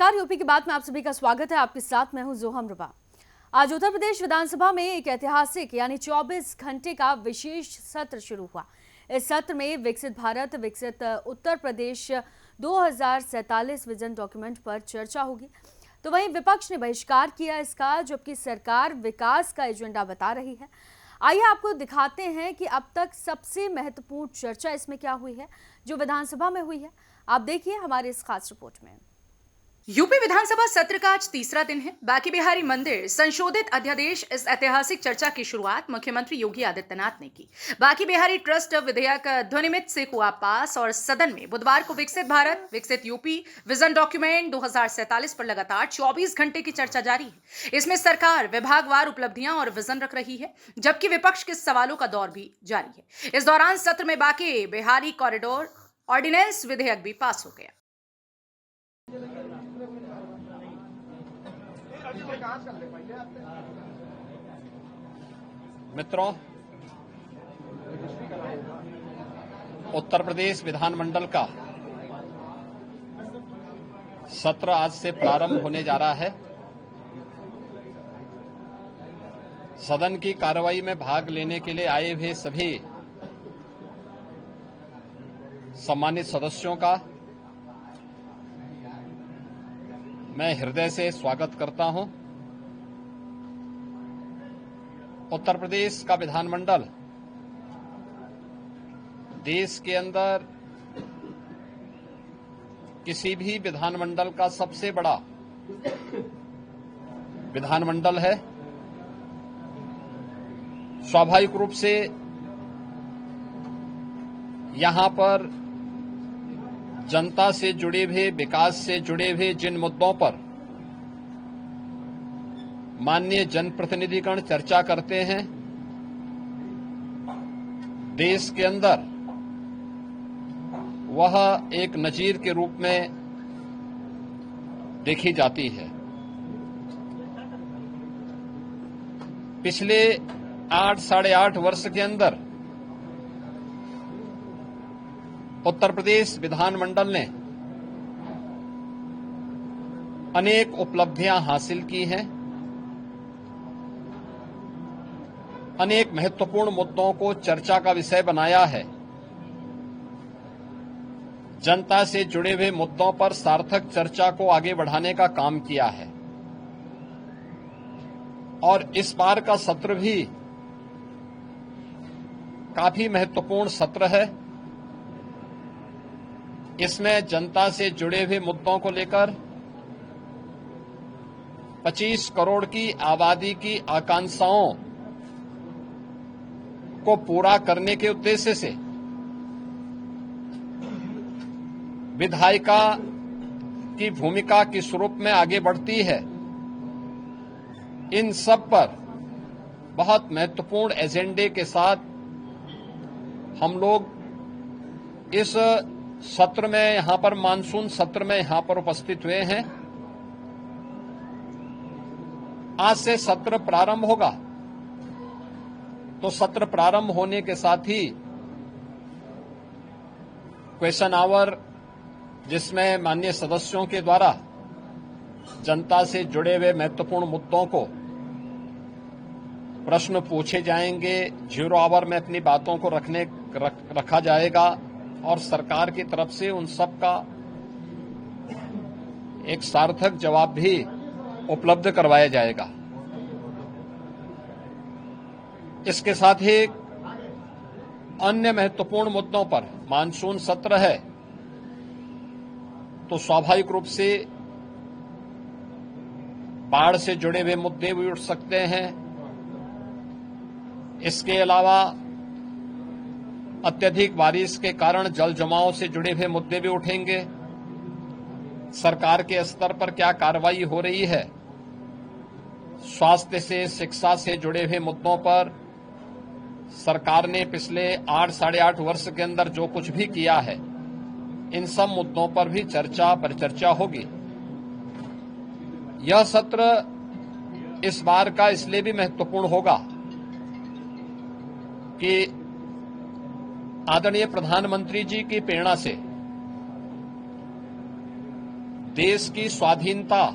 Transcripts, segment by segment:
नमस्कार, यूपी की बात में आप सभी का स्वागत है। आपके साथ मैं हूं जोहम रुबा। आज उत्तर प्रदेश विधानसभा में एक ऐतिहासिक यानी 24 घंटे का विशेष सत्र शुरू हुआ। इस सत्र में विकसित भारत विकसित उत्तर प्रदेश 2047 विजन डॉक्यूमेंट पर चर्चा होगी। तो वहीं विपक्ष ने बहिष्कार किया इसका, जबकि सरकार विकास का एजेंडा बता रही है। आइए आपको दिखाते हैं कि अब तक सबसे महत्वपूर्ण चर्चा इसमें क्या हुई है, जो विधानसभा में हुई है। आप देखिए हमारे इस खास रिपोर्ट में। यूपी विधानसभा सत्र का आज तीसरा दिन है। बाकी बिहारी मंदिर संशोधित अध्यादेश इस ऐतिहासिक चर्चा की शुरुआत मुख्यमंत्री योगी आदित्यनाथ ने की। बाकी बिहारी ट्रस्ट विधेयक ध्वनिमत से हुआ पास और सदन में बुधवार को विकसित भारत विकसित यूपी विजन डॉक्यूमेंट 2047 पर लगातार 24 घंटे की चर्चा जारी है। इसमें सरकार विभागवार उपलब्धियां और विजन रख रही है, जबकि विपक्ष के सवालों का दौर भी जारी है। इस दौरान सत्र में बाकी बिहारी कॉरिडोर ऑर्डिनेंस विधेयक भी पास हो गया। मित्रों, उत्तर प्रदेश विधानमंडल का सत्र आज से प्रारंभ होने जा रहा है। सदन की कार्रवाई में भाग लेने के लिए आए हुए सभी सम्मानित सदस्यों का मैं हृदय से स्वागत करता हूं। उत्तर प्रदेश का विधानमंडल देश के अंदर किसी भी विधानमंडल का सबसे बड़ा विधानमंडल है। स्वाभाविक रूप से यहां पर जनता से जुड़े हुए, विकास से जुड़े हुए जिन मुद्दों पर माननीय जनप्रतिनिधिगण चर्चा करते हैं, देश के अंदर वह एक नजीर के रूप में देखी जाती है। पिछले 8 साढ़े 8 वर्ष के अंदर उत्तर प्रदेश विधानमंडल ने अनेक उपलब्धियां हासिल की हैं। अनेक महत्वपूर्ण मुद्दों को चर्चा का विषय बनाया है। जनता से जुड़े हुए मुद्दों पर सार्थक चर्चा को आगे बढ़ाने का काम किया है। और इस बार का सत्र भी काफी महत्वपूर्ण सत्र है। इसमें जनता से जुड़े हुए मुद्दों को लेकर 25 करोड़ की आबादी की आकांक्षाओं को पूरा करने के उद्देश्य से विधायिका की भूमिका किस रूप में आगे बढ़ती है, इन सब पर बहुत महत्वपूर्ण एजेंडे के साथ हम लोग इस सत्र में, यहां पर मानसून सत्र में यहां पर उपस्थित हुए हैं। आज से सत्र प्रारंभ होगा, तो सत्र प्रारंभ होने के साथ ही क्वेश्चन आवर, जिसमें माननीय सदस्यों के द्वारा जनता से जुड़े हुए महत्वपूर्ण मुद्दों को प्रश्न पूछे जाएंगे। 0 आवर में अपनी बातों को रखा जाएगा और सरकार की तरफ से उन सब का एक सार्थक जवाब भी उपलब्ध करवाया जाएगा। इसके साथ ही अन्य महत्वपूर्ण मुद्दों पर मानसून सत्र है, तो स्वाभाविक रूप से बाढ़ से जुड़े हुए मुद्दे भी उठ सकते हैं। इसके अलावा अत्यधिक बारिश के कारण जल जमाव से जुड़े हुए मुद्दे भी उठेंगे। सरकार के स्तर पर क्या कार्रवाई हो रही है, स्वास्थ्य से, शिक्षा से जुड़े हुए मुद्दों पर सरकार ने पिछले 8 साढ़े 8 वर्ष के अंदर जो कुछ भी किया है, इन सब मुद्दों पर भी परिचर्चा होगी। यह सत्र इस बार का इसलिए भी महत्वपूर्ण होगा कि आदरणीय प्रधानमंत्री जी की प्रेरणा से देश की स्वाधीनता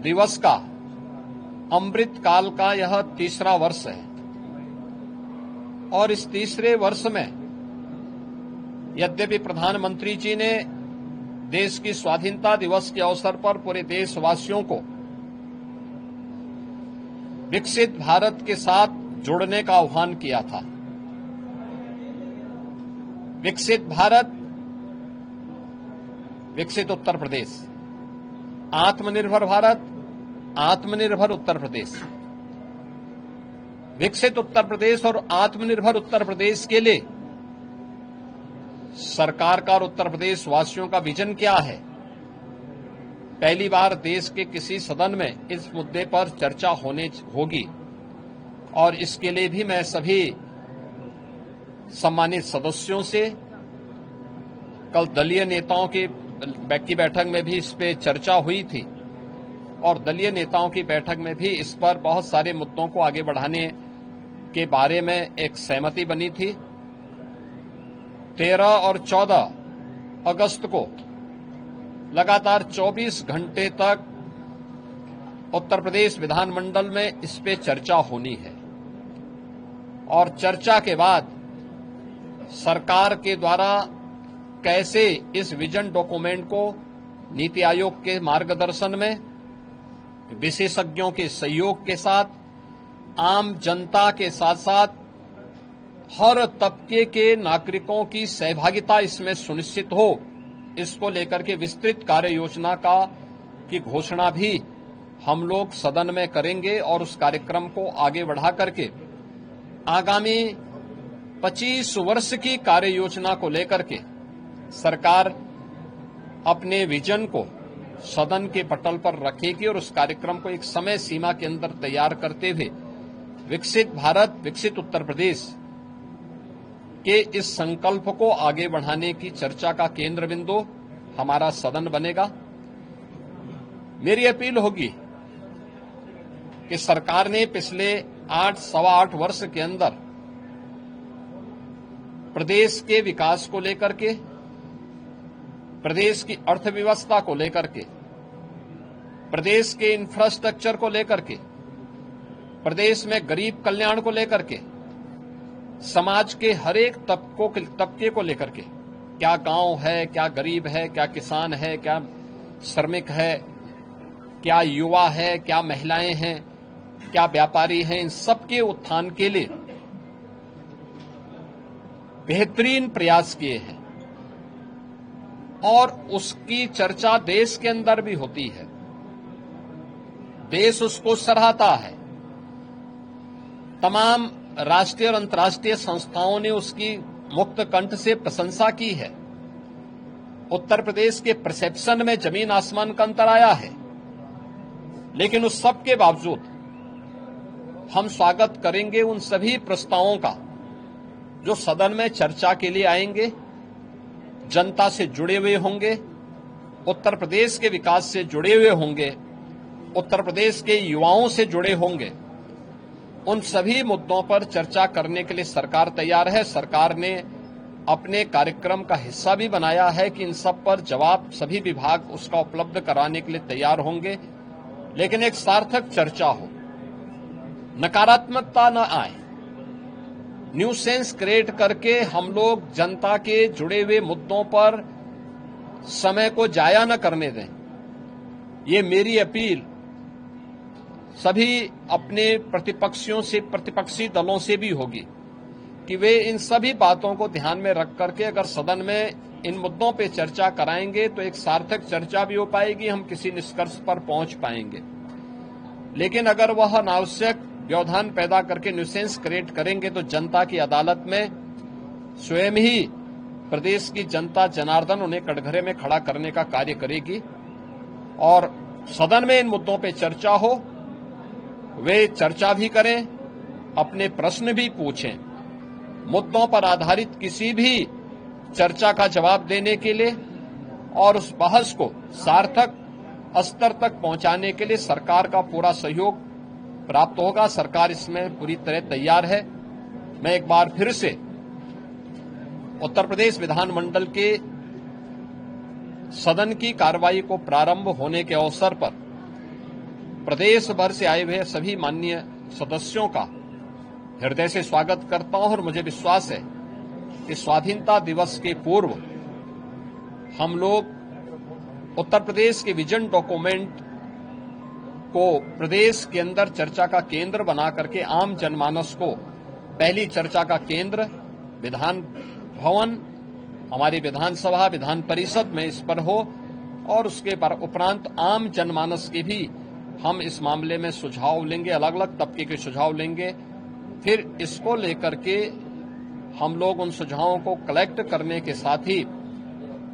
दिवस का अमृत काल का यह तीसरा वर्ष है और इस तीसरे वर्ष में यद्यपि प्रधानमंत्री जी ने देश की स्वाधीनता दिवस के अवसर पर पूरे देशवासियों को विकसित भारत के साथ जुड़ने का आह्वान किया था। विकसित भारत, विकसित उत्तर प्रदेश, आत्मनिर्भर भारत, आत्मनिर्भर उत्तर प्रदेश। विकसित उत्तर प्रदेश और आत्मनिर्भर उत्तर प्रदेश के लिए सरकार का और उत्तर प्रदेश वासियों का विजन क्या है? पहली बार देश के किसी सदन में इस मुद्दे पर चर्चा होगी और इसके लिए भी मैं सभी सम्मानित सदस्यों से कल दलीय नेताओं की बैठक में भी इस पे चर्चा हुई थी और दलीय नेताओं की बैठक में भी इस पर बहुत सारे मुद्दों को आगे बढ़ाने के बारे में एक सहमति बनी थी। 13 और 14 अगस्त को लगातार 24 घंटे तक उत्तर प्रदेश विधानमंडल में इस पे चर्चा होनी है और चर्चा के बाद सरकार के द्वारा कैसे इस विजन डॉक्यूमेंट को नीति आयोग के मार्गदर्शन में विशेषज्ञों के सहयोग के साथ आम जनता के साथ साथ हर तबके के नागरिकों की सहभागिता इसमें सुनिश्चित हो, इसको लेकर के विस्तृत कार्य योजना की घोषणा भी हम लोग सदन में करेंगे और उस कार्यक्रम को आगे बढ़ा करके आगामी 25 वर्ष की कार्य योजना को लेकर के सरकार अपने विजन को सदन के पटल पर रखेगी और उस कार्यक्रम को एक समय सीमा के अंदर तैयार करते हुए विकसित भारत, विकसित उत्तर प्रदेश के इस संकल्प को आगे बढ़ाने की चर्चा का केंद्र बिंदु हमारा सदन बनेगा। मेरी अपील होगी कि सरकार ने पिछले 8-8 वर्ष के अंदर प्रदेश के विकास को लेकर के, प्रदेश की अर्थव्यवस्था को लेकर के, प्रदेश के इंफ्रास्ट्रक्चर को लेकर के, प्रदेश में गरीब कल्याण को लेकर के, समाज के हर एक तबके को लेकर के, क्या गांव है, क्या गरीब है, क्या किसान है, क्या श्रमिक है, क्या युवा है, क्या महिलाएं हैं, क्या व्यापारी हैं, इन सबके उत्थान के लिए बेहतरीन प्रयास किए हैं और उसकी चर्चा देश के अंदर भी होती है। देश उसको सराहता है। तमाम राष्ट्रीय और अंतर्राष्ट्रीय संस्थाओं ने उसकी मुक्त कंठ से प्रशंसा की है। उत्तर प्रदेश के परसेप्शन में जमीन आसमान का अंतर आया है, लेकिन उस सब के बावजूद हम स्वागत करेंगे उन सभी प्रस्तावों का जो सदन में चर्चा के लिए आएंगे, जनता से जुड़े हुए होंगे, उत्तर प्रदेश के विकास से जुड़े हुए होंगे, उत्तर प्रदेश के युवाओं से जुड़े होंगे। उन सभी मुद्दों पर चर्चा करने के लिए सरकार तैयार है। सरकार ने अपने कार्यक्रम का हिस्सा भी बनाया है कि इन सब पर जवाब सभी विभाग उसका उपलब्ध कराने के लिए तैयार होंगे, लेकिन एक सार्थक चर्चा हो, नकारात्मकता न आए, न्यूसेंस क्रिएट करके हम लोग जनता के जुड़े हुए मुद्दों पर समय को जाया न करने दें। ये मेरी अपील सभी अपने प्रतिपक्षी दलों से भी होगी कि वे इन सभी बातों को ध्यान में रख करके अगर सदन में इन मुद्दों पे चर्चा कराएंगे तो एक सार्थक चर्चा भी हो पाएगी, हम किसी निष्कर्ष पर पहुंच पाएंगे। लेकिन अगर वह अनावश्यक व्यवधान पैदा करके न्यूसेंस क्रिएट करेंगे तो जनता की अदालत में स्वयं ही प्रदेश की जनता जनार्दन उन्हें कटघरे में खड़ा करने का कार्य करेगी और सदन में इन मुद्दों पे चर्चा हो, वे चर्चा भी करें, अपने प्रश्न भी पूछें। मुद्दों पर आधारित किसी भी चर्चा का जवाब देने के लिए और उस बहस को सार्थक स्तर तक पहुंचाने के लिए सरकार का पूरा सहयोग प्राप्त होगा। सरकार इसमें पूरी तरह तैयार है। मैं एक बार फिर से उत्तर प्रदेश विधानमंडल के सदन की कार्रवाई को प्रारंभ होने के अवसर पर प्रदेश भर से आए हुए सभी माननीय सदस्यों का हृदय से स्वागत करता हूं और मुझे विश्वास है कि स्वाधीनता दिवस के पूर्व हम लोग उत्तर प्रदेश के विजन डॉक्यूमेंट को प्रदेश के अंदर चर्चा का केंद्र बना करके आम जनमानस को पहली चर्चा का केंद्र विधान भवन, हमारी विधानसभा, विधान परिषद में इस पर हो और उसके उपरांत आम जनमानस के भी हम इस मामले में सुझाव लेंगे, अलग अलग तबके के सुझाव लेंगे। फिर इसको लेकर के हम लोग उन सुझावों को कलेक्ट करने के साथ ही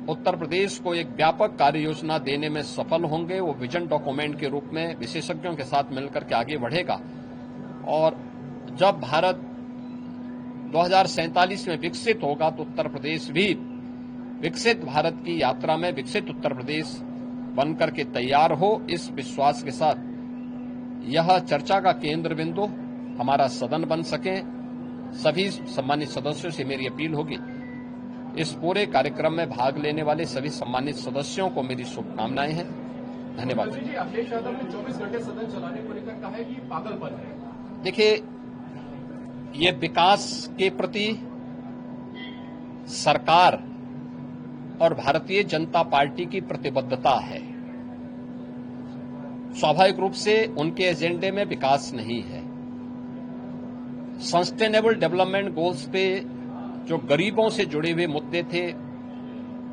उत्तर प्रदेश को एक व्यापक कार्य योजना देने में सफल होंगे। वो विजन डॉक्यूमेंट के रूप में विशेषज्ञों के साथ मिलकर के आगे बढ़ेगा और जब भारत 2047 में विकसित होगा तो उत्तर प्रदेश भी विकसित भारत की यात्रा में विकसित उत्तर प्रदेश बनकर के तैयार हो। इस विश्वास के साथ यह चर्चा का केंद्र बिंदु हमारा सदन बन सके। सभी सम्मानित सदस्यों से मेरी अपील होगी, इस पूरे कार्यक्रम में भाग लेने वाले सभी सम्मानित सदस्यों को मेरी शुभकामनाएं हैं। धन्यवाद। अखिलेश यादव ने 24 घंटे सदन चलाने को लेकर कहा है कि पागलपन है। देखिए, ये विकास के प्रति सरकार और भारतीय जनता पार्टी की प्रतिबद्धता है। स्वाभाविक रूप से उनके एजेंडे में विकास नहीं है। सस्टेनेबल डेवलपमेंट गोल्स पे जो गरीबों से जुड़े हुए मुद्दे थे,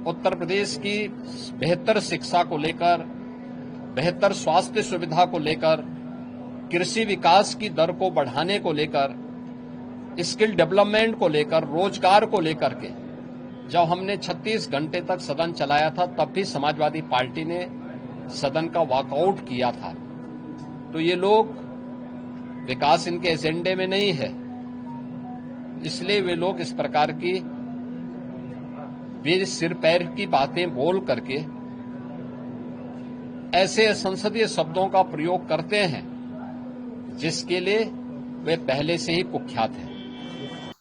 उत्तर प्रदेश की बेहतर शिक्षा को लेकर, बेहतर स्वास्थ्य सुविधा को लेकर, कृषि विकास की दर को बढ़ाने को लेकर, स्किल डेवलपमेंट को लेकर, रोजगार को लेकर के जब हमने 36 घंटे तक सदन चलाया था तब भी समाजवादी पार्टी ने सदन का वॉकआउट किया था। तो ये लोग, विकास इनके एजेंडे में नहीं है, इसलिए वे लोग इस प्रकार की वे सिर पैर की बातें बोल करके ऐसे संसदीय शब्दों का प्रयोग करते हैं जिसके लिए वे पहले से ही कुख्यात हैं।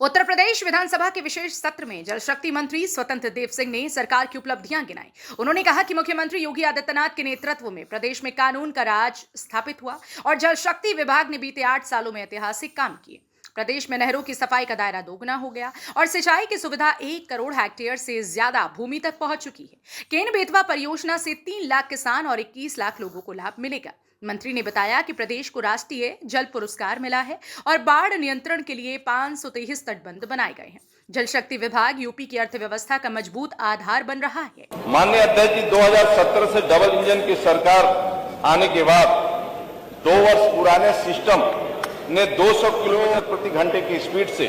उत्तर प्रदेश विधानसभा के विशेष सत्र में जल शक्ति मंत्री स्वतंत्र देव सिंह ने सरकार की उपलब्धियां गिनाई। उन्होंने कहा कि मुख्यमंत्री योगी आदित्यनाथ के नेतृत्व में प्रदेश में कानून का राज स्थापित हुआ और जल शक्ति विभाग ने बीते 8 सालों में ऐतिहासिक काम किए। प्रदेश में नहरों की सफाई का दायरा दोगुना हो गया और सिंचाई की सुविधा 1 करोड़ हेक्टेयर से ज्यादा भूमि तक पहुंच चुकी है। केन बेतवा परियोजना से 3 लाख किसान और 21 लाख लोगों को लाभ मिलेगा। मंत्री ने बताया कि प्रदेश को राष्ट्रीय जल पुरस्कार मिला है और बाढ़ नियंत्रण के लिए 523 तटबंध बनाए गए हैं। जल शक्ति विभाग यूपी की अर्थव्यवस्था का मजबूत आधार बन रहा है। माननीय अध्यक्ष जी, 2017 से डबल इंजन की सरकार आने के बाद 2 वर्ष पुराने सिस्टम ने 200 किलोमीटर प्रति घंटे की स्पीड से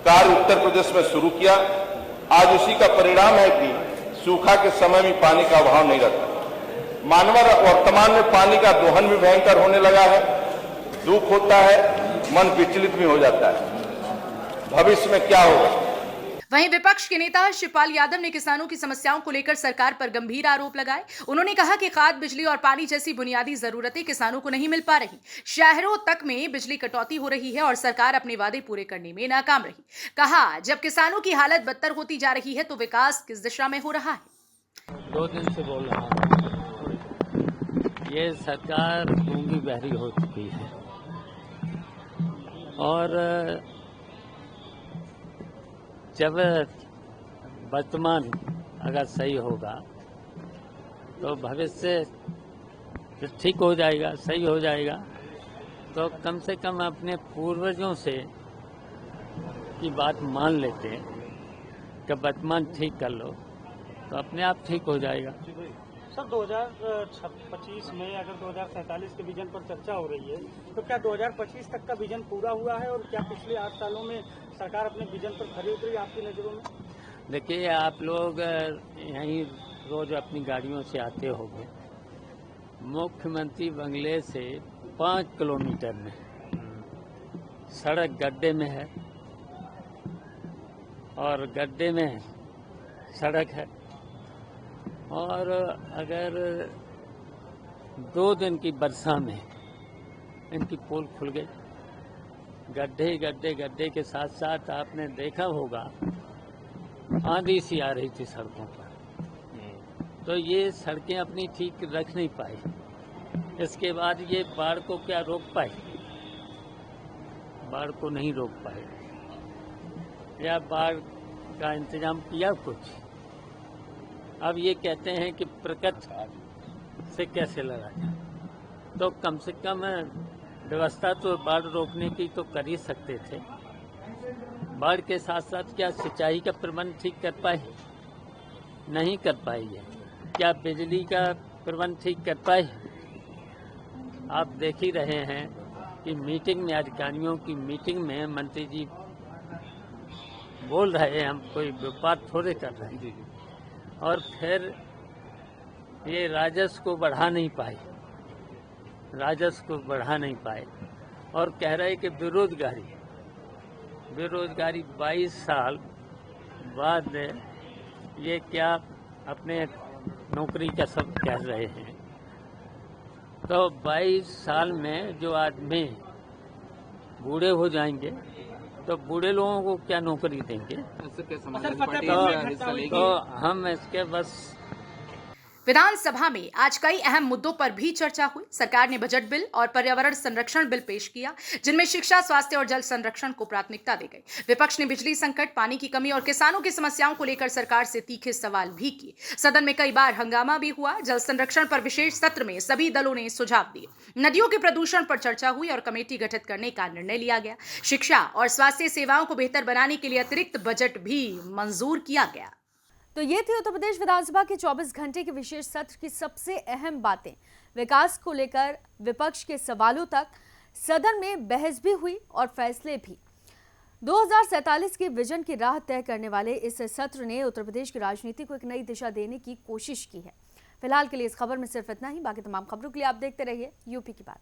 कार्य उत्तर प्रदेश में शुरू किया। आज उसी का परिणाम है कि सूखा के समय में पानी का अभाव नहीं रहता। मानव वर्तमान में पानी का दोहन भी भयंकर होने लगा है। दुख होता है, मन विचलित भी हो जाता है, भविष्य में क्या होगा। वहीं विपक्ष के नेता शिवपाल यादव ने किसानों की समस्याओं को लेकर सरकार पर गंभीर आरोप लगाए। उन्होंने कहा कि खाद, बिजली और पानी जैसी बुनियादी जरूरतें किसानों को नहीं मिल पा रही। शहरों तक में बिजली कटौती हो रही है और सरकार अपने वादे पूरे करने में नाकाम रही। कहा, जब किसानों की हालत बदतर होती जा रही है तो विकास किस दिशा में हो रहा है। 2 दिन से बोल रहा हूँ, ये सरकार गूंगी बहरी हो चुकी है और जब वर्तमान अगर सही होगा तो भविष्य ठीक हो जाएगा, सही हो जाएगा। तो कम से कम अपने पूर्वजों से की बात मान लेते हैं कि वर्तमान ठीक कर लो तो अपने आप ठीक हो जाएगा। सर, 2025 में अगर 2047 के विजन पर चर्चा हो रही है तो क्या 2025 तक का विजन पूरा हुआ है और क्या पिछले 8 सालों में सरकार अपने विजन पर खरी उतरी आपकी नजरों में? देखिए, आप लोग यहीं रोज अपनी गाड़ियों से आते होंगे। मुख्यमंत्री बंगले से 5 किलोमीटर में सड़क गड्ढे में है और गड्ढे में सड़क है और अगर 2 दिन की वर्षा में इनकी पोल खुल गई, गड्ढे के साथ साथ आपने देखा होगा आंधी सी आ रही थी सड़कों पर। तो ये सड़कें अपनी ठीक रख नहीं पाई। इसके बाद ये बाढ़ को क्या रोक पाए? बाढ़ को नहीं रोक पाए, या बाढ़ का इंतजाम किया कुछ। अब ये कहते हैं कि प्रकृति से कैसे लड़ा जाए, तो कम से कम व्यवस्था तो बाढ़ रोकने की तो कर ही सकते थे। बाढ़ के साथ साथ क्या सिंचाई का प्रबंध ठीक कर पाए? नहीं कर पाई है। क्या बिजली का प्रबंध ठीक कर पाए? आप देख ही रहे हैं कि मीटिंग में, अधिकारियों की मीटिंग में मंत्री जी बोल रहे हैं, हम कोई व्यापार थोड़े कर रहे हैं, और फिर ये राजस्व को बढ़ा नहीं पाए, राजस्व को बढ़ा नहीं पाए, और कह रहे कि बेरोजगारी 22 साल बाद ये क्या अपने नौकरी का सब कह रहे हैं। तो 22 साल में जो आदमी बूढ़े हो जाएंगे तो बूढ़े लोगों को क्या नौकरी देंगे? तो हम इसके बस। विधानसभा में आज कई अहम मुद्दों पर भी चर्चा हुई। सरकार ने बजट बिल और पर्यावरण संरक्षण बिल पेश किया, जिनमें शिक्षा, स्वास्थ्य और जल संरक्षण को प्राथमिकता दी गई। विपक्ष ने बिजली संकट, पानी की कमी और किसानों की समस्याओं को लेकर सरकार से तीखे सवाल भी किए। सदन में कई बार हंगामा भी हुआ। जल संरक्षण पर विशेष सत्र में सभी दलों ने सुझाव दिए। नदियों के प्रदूषण पर चर्चा हुई और कमेटी गठित करने का निर्णय लिया गया। शिक्षा और स्वास्थ्य सेवाओं को बेहतर बनाने के लिए अतिरिक्त बजट भी मंजूर किया गया। तो ये थी उत्तर प्रदेश विधानसभा के 24 घंटे के विशेष सत्र की सबसे अहम बातें। विकास को लेकर विपक्ष के सवालों तक सदन में बहस भी हुई और फैसले भी। 2047 की विजन की राह तय करने वाले इस सत्र ने उत्तर प्रदेश की राजनीति को एक नई दिशा देने की कोशिश की है। फिलहाल के लिए इस खबर में सिर्फ इतना ही। बाकी तमाम खबरों के लिए आप देखते रहिए यूपी की बात।